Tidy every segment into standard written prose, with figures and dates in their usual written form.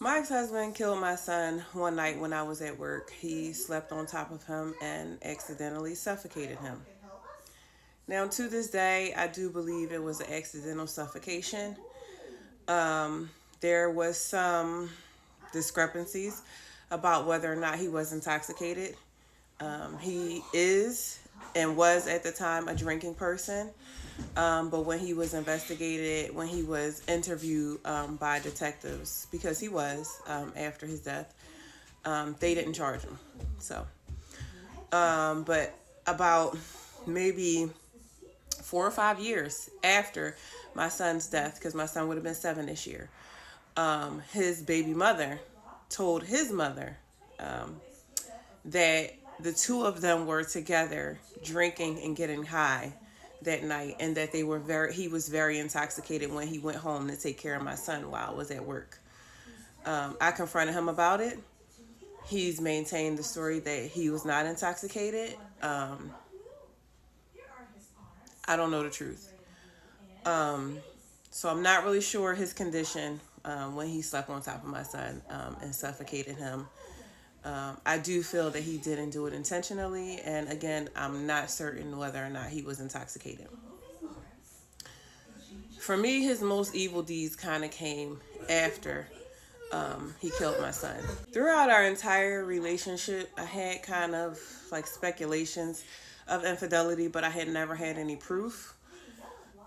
My ex-husband killed my son one night when I was at work. He slept on top of him and accidentally suffocated him. Now, to this day, I do believe it was an accidental suffocation. There was some discrepancies about whether or not he was intoxicated. He is and was at the time a drinking person. But when he was investigated, when he was interviewed by detectives, because he was after his death, they didn't charge him. So, but about maybe 4 or 5 years after my son's death, because my son would have been 7 this year, his baby mother told his mother that the two of them were together drinking and getting high that night, and that he was very intoxicated when he went home to take care of my son while I was at work. I confronted him about it. He's maintained the story that he was not intoxicated. I don't know the truth. So I'm not really sure his condition when he slept on top of my son and suffocated him. I do feel that he didn't do it intentionally, and again, I'm not certain whether or not he was intoxicated. For me, his most evil deeds kind of came after he killed my son. Throughout our entire relationship, I had kind of like speculations of infidelity, but I had never had any proof.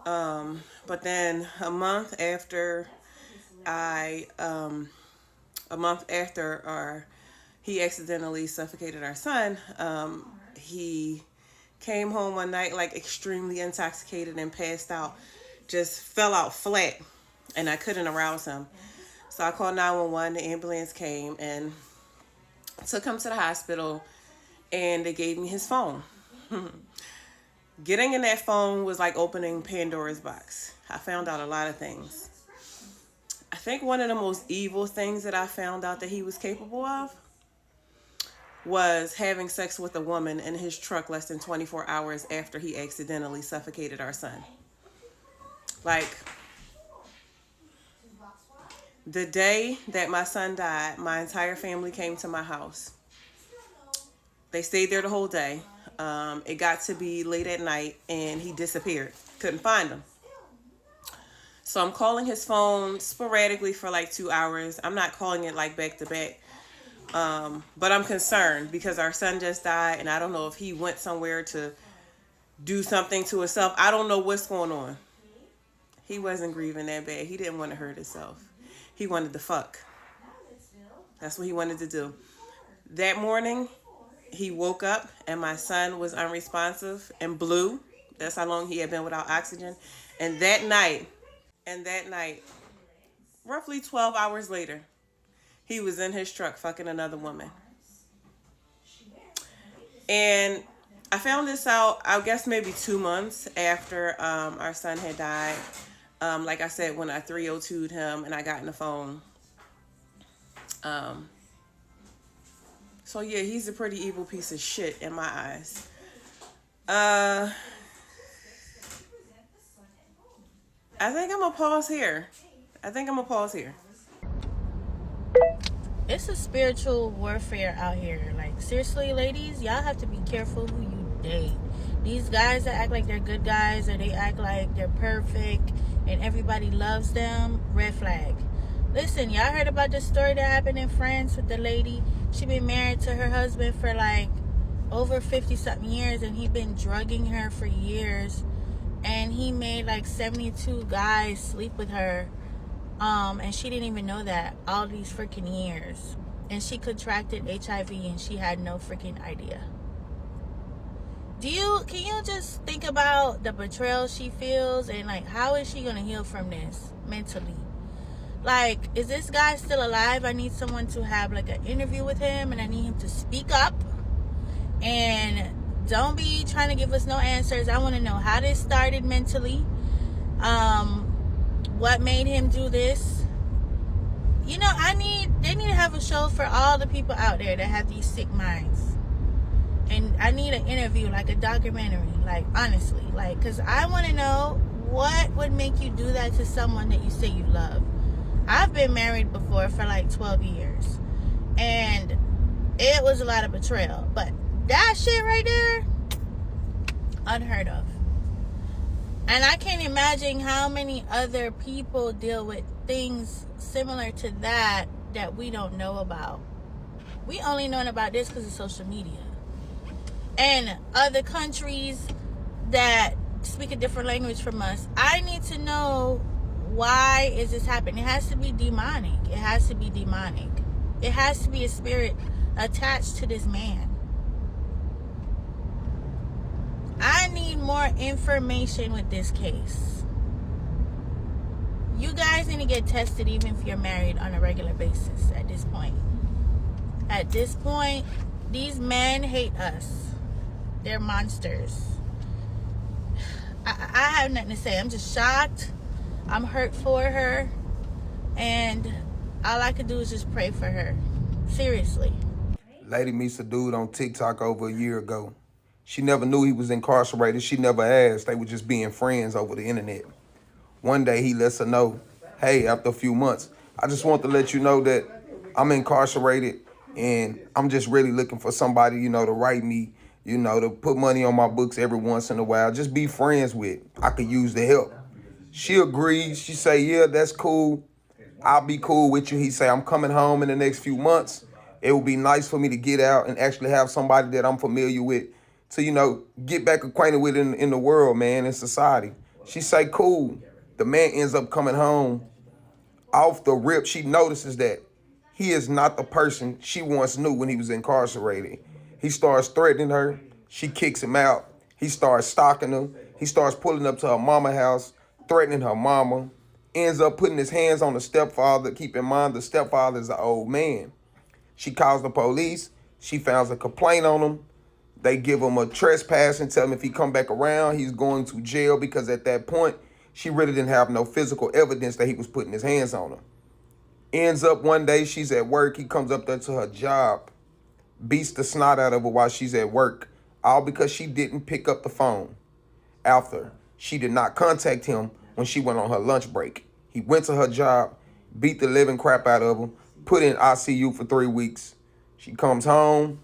But then a month after he accidentally suffocated our son, he came home one night like extremely intoxicated and passed out, just fell out flat, and I couldn't arouse him. So I called 911. The ambulance came and took him to the hospital, and they gave me his phone. Getting in that phone was like opening Pandora's box. I found out a lot of things. I think one of the most evil things that I found out that he was capable of was having sex with a woman in his truck less than 24 hours after he accidentally suffocated our son. Like, the day that my son died, my entire family came to my house. They stayed there the whole day. It got to be late at night and he disappeared. Couldn't find him. So I'm calling his phone sporadically for like 2 hours. I'm not calling it like back to back. But I'm concerned because our son just died, and I don't know if he went somewhere to do something to himself. I don't know what's going on. He wasn't grieving that bad. He didn't want to hurt himself. He wanted to fuck. That's what he wanted to do. That morning, he woke up and my son was unresponsive and blue. That's how long he had been without oxygen. And that night, roughly 12 hours later, he was in his truck fucking another woman. And I found this out, I guess maybe 2 months after our son had died. Like I said, when I 302'd him and I got in the phone. So yeah, he's a pretty evil piece of shit in my eyes. I think I'm gonna pause here. It's a spiritual warfare out here. Like, seriously, ladies, y'all have to be careful who you date. These guys that act like they're good guys, or they act like they're perfect and everybody loves them, red flag. Listen, y'all heard about this story that happened in France with the lady? She been married to her husband for like over 50-something years, and he been drugging her for years. And he made like 72 guys sleep with her. And she didn't even know that all these freaking years. And she contracted HIV and she had no freaking idea. Can you just think about the betrayal she feels, and like, how is she gonna heal from this mentally? Like, is this guy still alive? I need someone to have like an interview with him, and I need him to speak up. And don't be trying to give us no answers. I want to know how this started mentally. What made him do this? You know, they need to have a show for all the people out there that have these sick minds. And I need an interview, like a documentary, like, honestly, like, because I want to know what would make you do that to someone that you say you love. I've been married before for like 12 years. And it was a lot of betrayal. But that shit right there, unheard of. And I can't imagine how many other people deal with things similar to that we don't know about. We only know about this because of social media. And other countries that speak a different language from us, I need to know, why is this happening? It has to be demonic. It has to be demonic. It has to be a spirit attached to this man. I need more information with this case. You guys need to get tested even if you're married on a regular basis at this point. At this point, these men hate us. They're monsters. I have nothing to say. I'm just shocked. I'm hurt for her. And all I could do is just pray for her. Seriously. Lady meets a dude on TikTok over a year ago. She never knew he was incarcerated. She never asked. They were just being friends over the internet. One day he lets her know, hey, after a few months, I just want to let you know that I'm incarcerated and I'm just really looking for somebody, you know, to write me, you know, to put money on my books every once in a while. Just be friends with. I could use the help. She agrees. She say, yeah, that's cool. I'll be cool with you. He say, I'm coming home in the next few months. It would be nice for me to get out and actually have somebody that I'm familiar with to, you know, get back acquainted with in the world, man, in society. She say, cool. The man ends up coming home. Off the rip, she notices that he is not the person she once knew when he was incarcerated. He starts threatening her. She kicks him out. He starts stalking her. He starts pulling up to her mama's house, threatening her mama. Ends up putting his hands on the stepfather. Keep in mind, the stepfather is an old man. She calls the police. She files a complaint on him. They give him a trespass and tell him if he come back around, he's going to jail, because at that point, she really didn't have no physical evidence that he was putting his hands on her. Ends up one day, she's at work. He comes up there to her job, beats the snot out of her while she's at work, all because she didn't pick up the phone. After, she did not contact him when she went on her lunch break. He went to her job, beat the living crap out of her, put in ICU for 3 weeks. She comes home.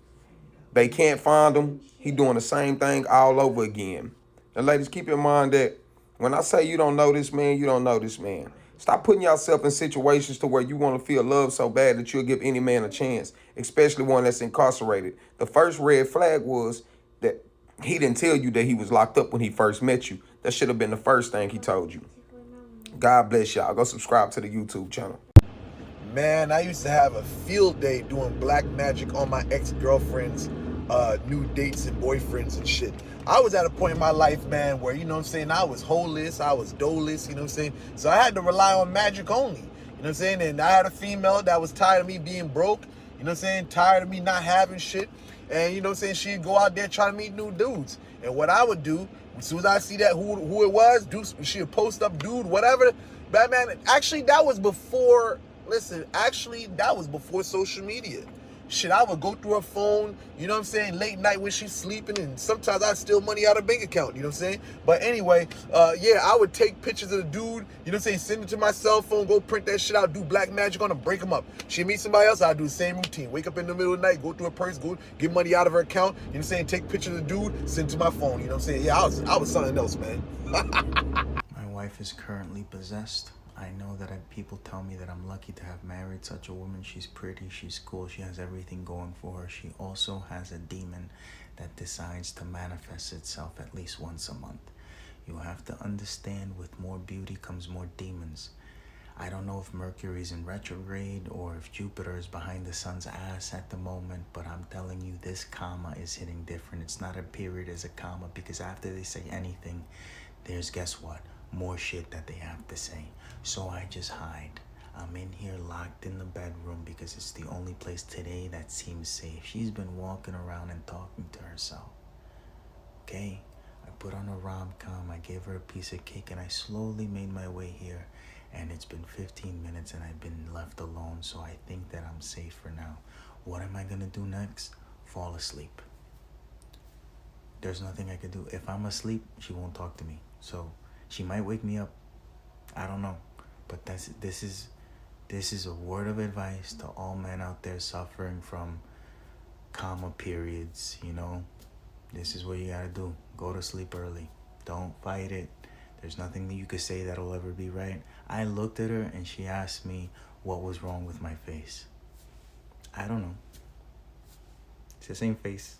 They can't find him. He doing the same thing all over again. And ladies, keep in mind that when I say you don't know this man, you don't know this man. Stop putting yourself in situations to where you want to feel love so bad that you'll give any man a chance, especially one that's incarcerated. The first red flag was that he didn't tell you that he was locked up when he first met you. That should have been the first thing he told you. God bless y'all. Go subscribe to the YouTube channel. Man, I used to have a field day doing black magic on my ex-girlfriend's new dates and boyfriends and shit. I was at a point in my life, man, where, you know what I'm saying, I was holeless, I was doleless, you know what I'm saying? So I had to rely on magic only, you know what I'm saying? And I had a female that was tired of me being broke, you know what I'm saying, tired of me not having shit. And, you know what I'm saying, she'd go out there trying to meet new dudes. And what I would do, as soon as I see that who it was, she'd post up dude, whatever. Batman, actually, that was before... Listen, actually, that was before social media. Shit, I would go through her phone, you know what I'm saying, late night when she's sleeping, and sometimes I'd steal money out of her bank account, you know what I'm saying? But anyway, yeah, I would take pictures of the dude, you know what I'm saying, send it to my cell phone, go print that shit out, do black magic on him, break him up. She meet somebody else, I'd do the same routine. Wake up in the middle of the night, go through her purse, go get money out of her account, you know what I'm saying, take pictures of the dude, send it to my phone, you know what I'm saying? Yeah, I was something else, man. My wife is currently possessed. I know that people tell me that I'm lucky to have married such a woman. She's pretty, she's cool, she has everything going for her. She also has a demon that decides to manifest itself at least once a month. You have to understand, with more beauty comes more demons. I don't know if Mercury's in retrograde or if Jupiter is behind the sun's ass at the moment, but I'm telling you, this comma is hitting different. It's not a period, it's a comma, because after they say anything, there's, guess what? More shit that they have to say. So I just hide. I'm in here locked in the bedroom because it's the only place today that seems safe. She's been walking around and talking to herself. Okay? I put on a rom-com, I gave her a piece of cake, and I slowly made my way here. And it's been 15 minutes and I've been left alone, so I think that I'm safe for now. What am I gonna do next? Fall asleep. There's nothing I could do. If I'm asleep, she won't talk to me. So she might wake me up. I don't know. But this is This is a word of advice to all men out there suffering from comma periods, you know. This is what you gotta do. Go to sleep early. Don't fight it. There's nothing that you could say that'll ever be right. I looked at her and she asked me what was wrong with my face. I don't know. It's the same face.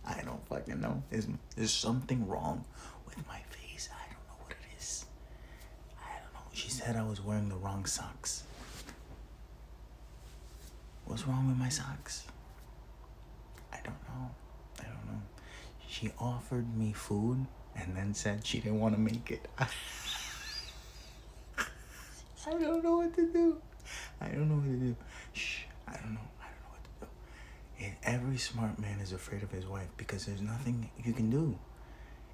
I don't fucking know. There's something wrong with my face. I don't know what it is. I don't know. She said I was wearing the wrong socks. What's wrong with my socks? I don't know. She offered me food and then said she didn't want to make it. I don't know what to do. Shh. I don't know what to do. And every smart man is afraid of his wife because there's nothing you can do.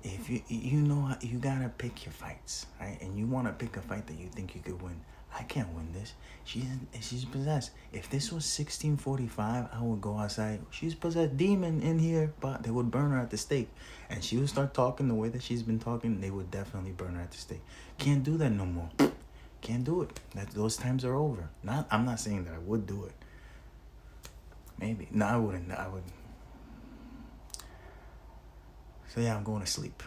If you know, you gotta pick your fights, right? And you want to pick a fight that you think you could win. I can't win this. She's possessed. If this was 1645, I would go outside. She's possessed, demon in here, but they would burn her at the stake. And she would start talking the way that she's been talking. They would definitely burn her at the stake. Can't do that no more. Can't do it. Those times are over. I'm not saying that I would do it. Maybe. No, I wouldn't. I would. So yeah, I'm going to sleep.